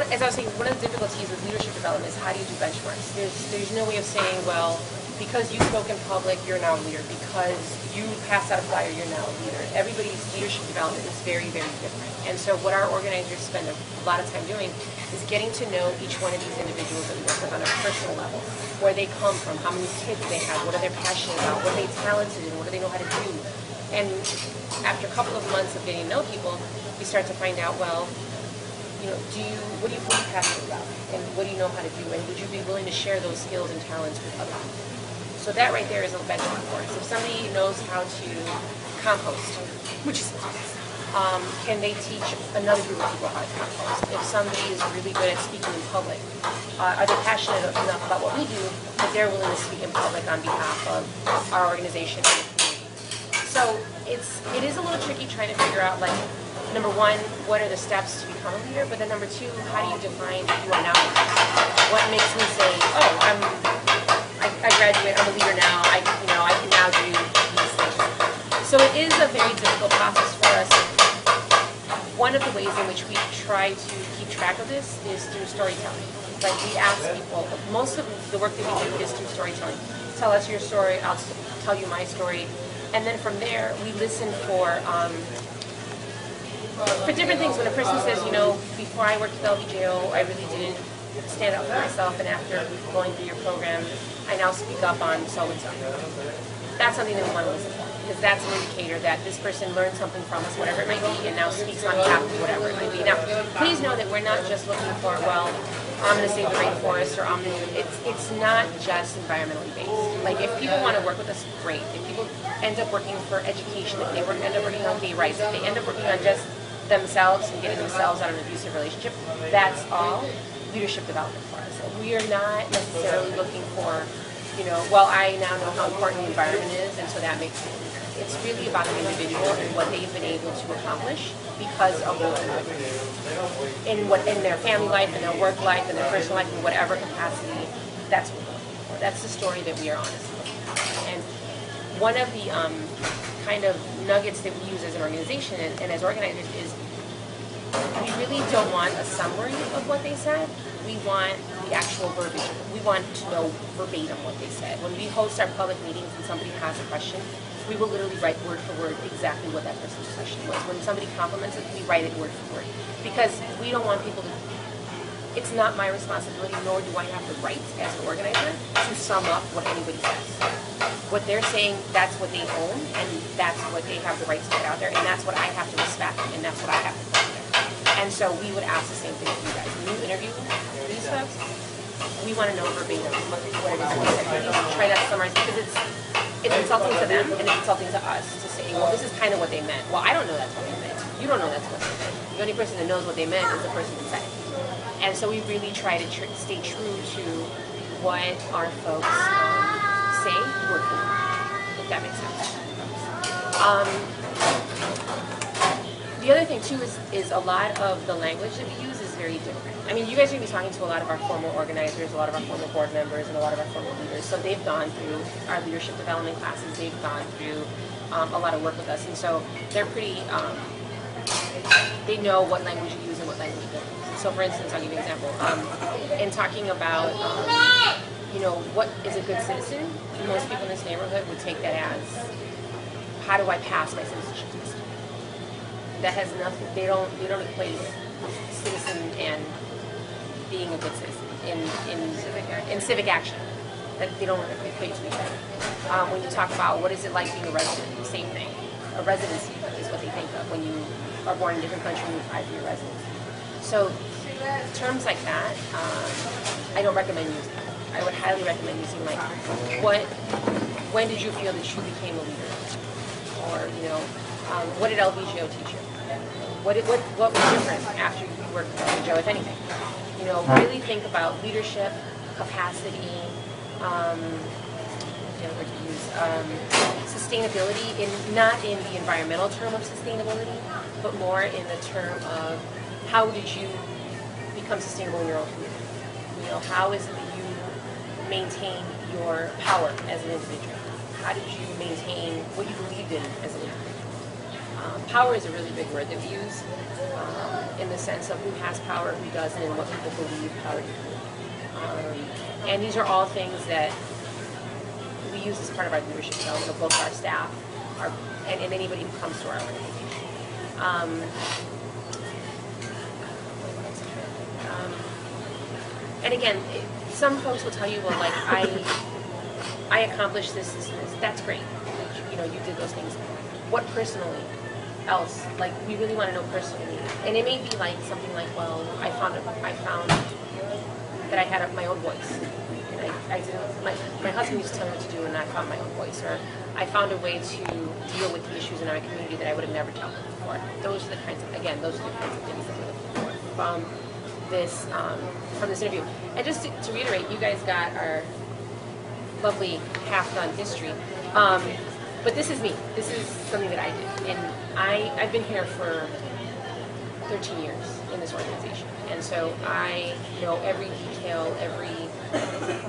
as I was saying, one of the difficulties with leadership development is how do you do benchmarks? There's no way of saying, well, because you spoke in public, you're now a leader. Because you passed out a flyer, you're now a leader. Everybody's leadership development is very, very different. And so what our organizers spend a lot of time doing is getting to know each one of these individuals that we work with on a personal level. Where they come from, how many kids they have, what are they passionate about, what are they talented in, what do they know how to do. And after a couple of months of getting to know people, we start to find out, well, you know, what are you passionate about, and what do you know how to do, and would you be willing to share those skills and talents with other people? So that right there is a benchmark for us. If somebody knows how to compost, which is can they teach another group of people how to compost? If somebody is really good at speaking in public, are they passionate enough about what we do that they're willing to speak in public on behalf of our organization and the community? So it is a little tricky trying to figure out, like, number one, what are the steps to become a leader? But then number two, how do you define who you are now? What makes me say, oh, I graduate, I'm a leader now, I can now do these things. So it is a very difficult process for us. One of the ways in which we try to keep track of this is through storytelling. Like, we ask people, most of the work that we do is through storytelling. Tell us your story, I'll tell you my story. And then from there, we listen for different things. When a person says, you know, before I worked at LVEJO, I really didn't stand up for myself, and after going through your program, I now speak up on so-and-so. That's something that we want to listen for, because that's an indicator that this person learned something from us, whatever it might be, and now speaks on behalf of whatever it might be. Now, please know that we're not just looking for, well, I'm going to save the rainforest, or I'm going to, it's not just environmentally based. Like, if people want to work with us, great. If people end up working for education, if they end up working on gay rights, if they end up working on just themselves and getting themselves out of an abusive relationship, that's all leadership development for us. So we are not necessarily looking for, you know, well, I now know how important the environment is, and so that makes me a leader. It's really about the individual and what they've been able to accomplish because of what they're doing. In their family life, in their work life, in their personal life, in whatever capacity, that's what we're looking for. That's the story that we are honestly looking for. And one of the kind of nuggets that we use as an organization and as organizers is we really don't want a summary of what they said. We want the actual verbiage. We want to know verbatim what they said. When we host our public meetings and somebody has a question, we will literally write word for word exactly what that person's question was. When somebody compliments us, we write it word for word. Because we don't want people to, it's not my responsibility, nor do I have the right as an organizer to sum up what anybody says. What they're saying, that's what they own, and that's what they have the right to get out there, and that's what I have to respect, and that's what I have to put there. And so we would ask the same thing of you guys. When you interview these folks, we want to know verbatim what it is that they said. Please try not to summarize, because it's insulting to them, and it's insulting to us to say, well, this is kind of what they meant. Well, I don't know that's what they meant. You don't know that's what they meant. The only person that knows what they meant is the person that said it. And so we really try to stay true to what our folks say working, if that makes sense. The other thing too is a lot of the language that we use is very different. I mean, you guys are going to be talking to a lot of our former organizers, a lot of our former board members, and a lot of our former leaders. So they've gone through our leadership development classes. They've gone through a lot of work with us, and so they're pretty. They know what language you use and what language you don't use. So, for instance, I'll give you an example. In talking about, you know, what is a good citizen, most people in this neighborhood would take that as, how do I pass my citizenship test? That has nothing. They don't equate citizen and being a good citizen in civic action. That they don't equate to each other. When you talk about what is it like being a resident, same thing. A residency is what they think of when you are born in a different country and you apply for your residency. So terms like that, I don't recommend using. I would highly recommend using like, when did you feel that you became a leader? Or, you know, what did LVEJO teach you? What was different after you worked with LVEJO, if anything? You know, really think about leadership, capacity, sustainability, not in the environmental term of sustainability, but more in the term of how did you become sustainable in your own community? You know, how is it that you maintain your power as an individual? How did you maintain what you believed in as an individual? Power is a really big word that we use. in the sense of who has power, who doesn't, and what people believe power to do. And these are all things that we use as part of our leadership development of both our staff and anybody who comes to our organization. And again, some folks will tell you, well, like, I accomplished this, this, and this. That's great. You know, you did those things. What personally else? Like, we really want to know personally. And it may be like something like, well, I found that I had my own voice. And I didn't, my husband used to tell me what to do, and I found my own voice. Or I found a way to deal with the issues in our community that I would have never dealt with before. Those are the kinds of, again, those are the kinds of things that we're looking for from this interview. And just to reiterate, you guys got our lovely half-done history. But this is me. This is something that I did. And I've been here for 13 years in this organization. And so I know every detail, every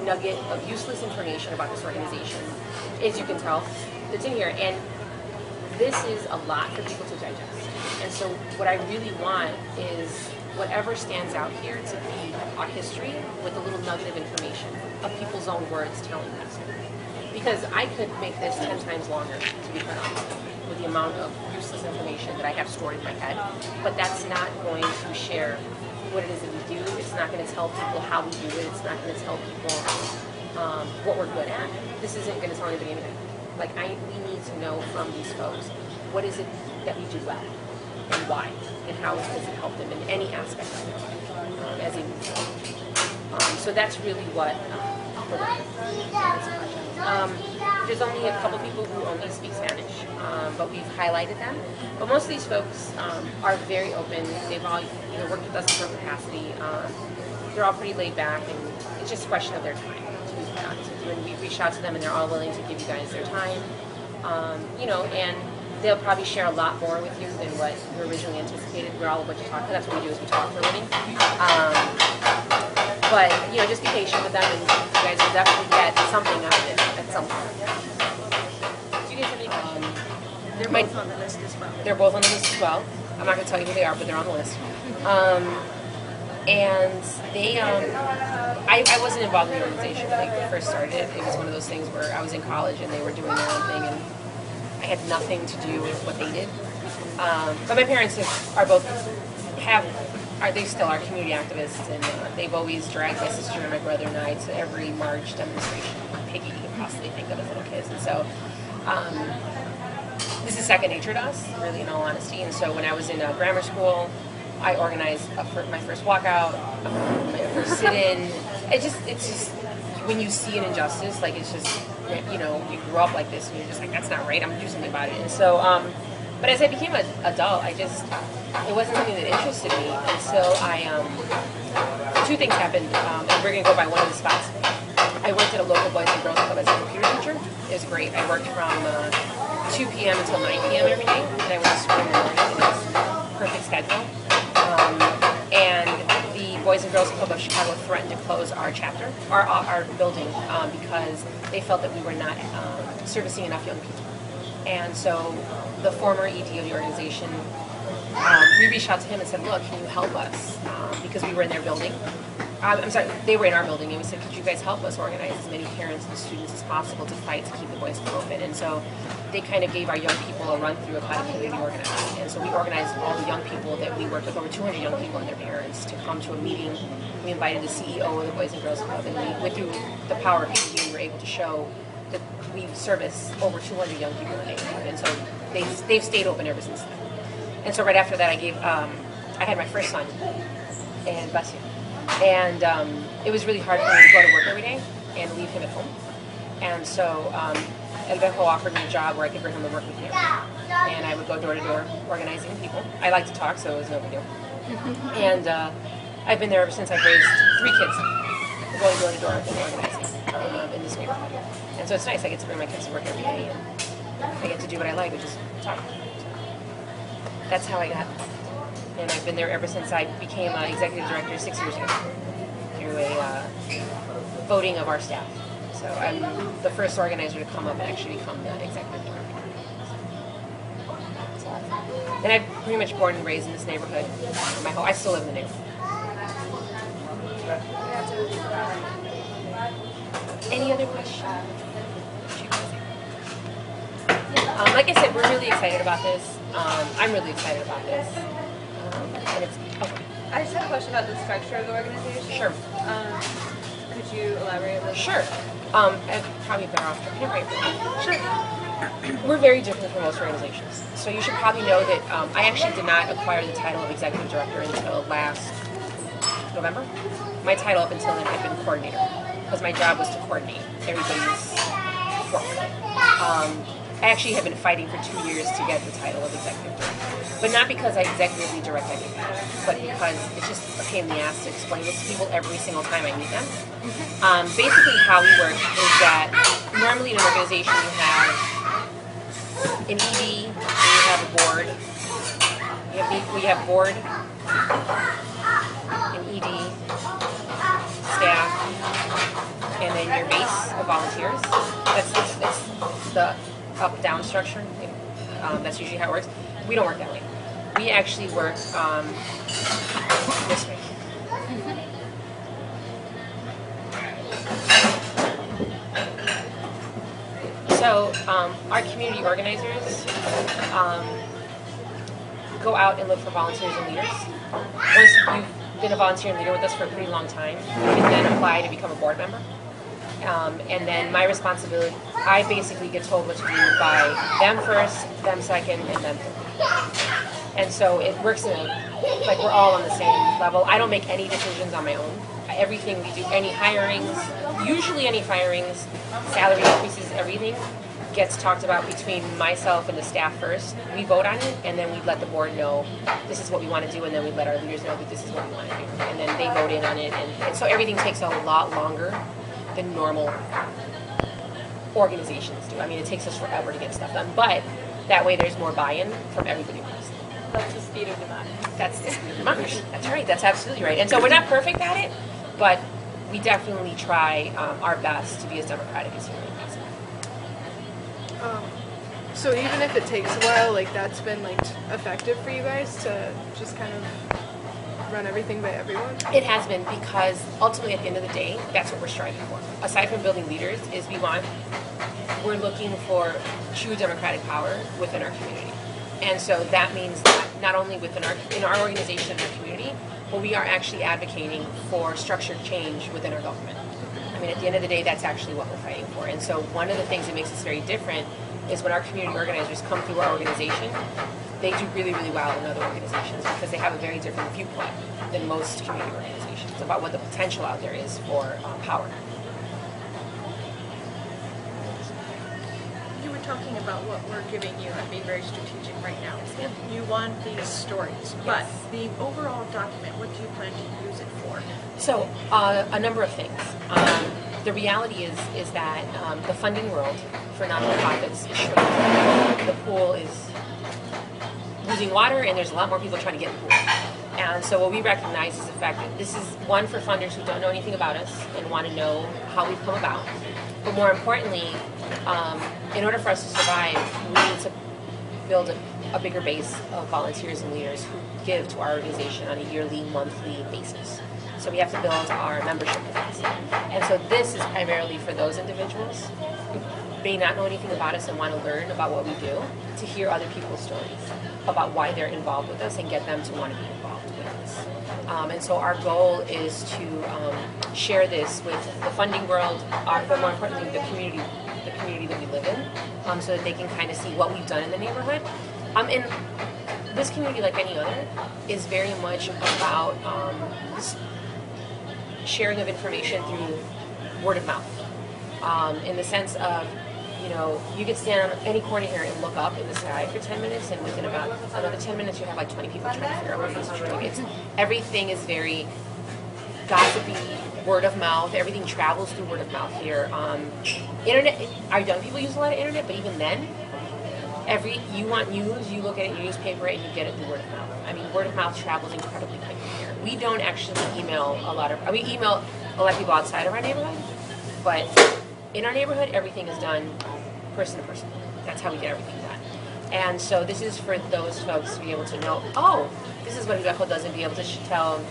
nugget of useless information about this organization, as you can tell, that's in here. And this is a lot for people to digest. And so what I really want is whatever stands out here to be a history with a little nugget of information of people's own words telling that story. Because I could make this 10 times longer, to be quite honest, with the amount of useless information that I have stored in my head. But that's not going to share what it is that we do. It's not going to tell people how we do it. It's not going to tell people what we're good at. This isn't going to tell anybody anything. Like, we need to know from these folks, what is it that we do well, and why, and how does it help them in any aspect of it as a leader. So that's really what we're doing in this project. There's only a couple people who only speak Spanish, but we've highlighted them. But most of these folks are very open. They've all either worked with us in some capacity. They're all pretty laid back, and it's just a question of their time, to be quite honest with you. And we reach out to them, and they're all willing to give you guys their time. You know, and they'll probably share a lot more with you than what you originally anticipated. We're all a bunch of talk. That's what we do, is we talk for a living. But, you know, just be patient with them, and you guys will definitely get something out of it at some point. Do you guys have any questions? They're both on the list as well. They're both on the list as well. I'm not going to tell you who they are, but they're on the list. And they, I wasn't involved in the organization when they first started. It was one of those things where I was in college and they were doing their own thing, and I had nothing to do with what they did. But my parents they still are community activists, and they've always dragged my sister and my brother and I to every march, demonstration, piggy you could possibly think of as little kids. And so this is second nature to us, really, in all honesty. And so when I was in grammar school, I organized my first walkout, my first sit-in. It's just when you see an injustice, like, it's just, you know, you grew up like this, and you're just like, that's not right, I'm going to do something about it. And so, but as I became an adult, it wasn't something that interested me until two things happened, and we're going to go by one of the spots. I worked at a local Boys and Girls Club as a computer teacher. It was great. I worked from 2 p.m. until 9 p.m. every day, and I went to school in the morning, and it was a perfect schedule. And the Boys and Girls Club of Chicago threatened to close our chapter, our building, because they felt that we were not servicing enough young people. And so the former ED of the organization, we reached out to him and said, look, can you help us? Because we were in their building. I'm sorry, they were in our building, and we said, could you guys help us organize as many parents and students as possible to fight to keep the boys' club open? And so they kind of gave our young people a run through of how to community organize. And so we organized all the young people that we worked with, over 200 young people and their parents, to come to a meeting. We invited the CEO of the Boys and Girls Club, and we went through the power of PG. We were able to show that we service over 200 young people a day. And so they've stayed open ever since then. And so right after that, I had my first son, and bless you. And it was really hard for me to go to work every day and leave him at home. And so LVEJO offered me a job where I could bring him to work with me. And I would go door to door organizing people. I like to talk, so it was no big deal. And I've been there ever since. I've raised 3 kids, going door to door and organizing in this neighborhood. And so it's nice. I get to bring my kids to work every day, and I get to do what I like, which is talk. That's how I got. And I've been there ever since I became executive director 6 years ago through a voting of our staff. So I'm the first organizer to come up and actually become the executive director. So. And I'm pretty much born and raised in this neighborhood. I still live in the neighborhood. Any other questions? Like I said, we're really excited about this. I'm really excited about this. And it's okay. I just have a question about the structure of the organization. Sure. Could you elaborate a little? Sure. I'd probably better off to right now. Sure. We're very different from most organizations. So you should probably know that I actually did not acquire the title of executive director until last November. My title up until then had been coordinator, because my job was to coordinate everybody's work. I actually have been fighting for 2 years to get the title of executive director, but not because I executively direct everything, but because it's just a pain in the ass to explain this to people every single time I meet them. Basically how we work is that normally in an organization you have an ED, and you have a board, we have board, an ED, staff, and then your base of volunteers. That's the up-down structure. That's usually how it works. We don't work that way. We actually work this way. So our community organizers go out and look for volunteers and leaders. Once you've been a volunteer and leader with us for a pretty long time, you can then apply to become a board member. And then my responsibility, I basically get told what to do by them first, them second, and them third. And so it works in like we're all on the same level. I don't make any decisions on my own. Everything we do, any hirings, usually any firings, salary increases, everything gets talked about between myself and the staff first. We vote on it, and then we let the board know this is what we want to do, and then we let our leaders know that this is what we want to do. And then they vote in on it, and so everything takes a lot longer than normal organizations do. I mean, it takes us forever to get stuff done, but that way there's more buy-in from everybody involved. That's the speed of demand. That's the speed of demand. That's right. That's absolutely right. And so we're not perfect at it, but we definitely try our best to be as democratic as humanly possible. So even if it takes a while, like that's been like effective for you guys to just kind of run everything by everyone? It has been, because ultimately at the end of the day, that's what we're striving for. Aside from building leaders, is we're looking for true democratic power within our community. And so that means that not only in our organization and our community, but we are actually advocating for structured change within our government. I mean, at the end of the day, that's actually what we're fighting for. And so one of the things that makes us very different is when our community organizers come through our organization, they do really, really well in other organizations because they have a very different viewpoint than most community organizations about what the potential out there is for power. You were talking about what we're giving you and being very strategic right now. You want these stories, but the overall document, what do you plan to use it for? So, a number of things. The reality is that the funding world for non-profits is shrinking. The pool is losing water, and there's a lot more people trying to get in the pool. And so what we recognize is the fact that this is one for funders who don't know anything about us and want to know how we've come about. But more importantly, in order for us to survive, we need to build a bigger base of volunteers and leaders who give to our organization on a yearly, monthly basis. So we have to build our membership capacity. And so this is primarily for those individuals who may not know anything about us and want to learn about what we do, to hear other people's stories about why they're involved with us and get them to want to be involved with us. And so our goal is to share this with the funding world, but more importantly, the community that we live in, so that they can kind of see what we've done in the neighborhood. And this community, like any other, is very much about this sharing of information through word of mouth, in the sense of, you could stand on any corner here and look up in the sky for 10 minutes, and within about another 10 minutes you have like 20 people trying to figure out what it is. Everything is very gossipy, word of mouth. Everything travels through word of mouth here. Internet, our young people use a lot of internet, but even then, you want news, you look at it in your newspaper and you get it through word of mouth. I mean, word of mouth travels incredibly quickly here. We don't actually email we email a lot of people outside of our neighborhood, but in our neighborhood, everything is done person to person. That's how we get everything done. And so this is for those folks to be able to know, oh, this is what LVEJO does, and be able to tell them,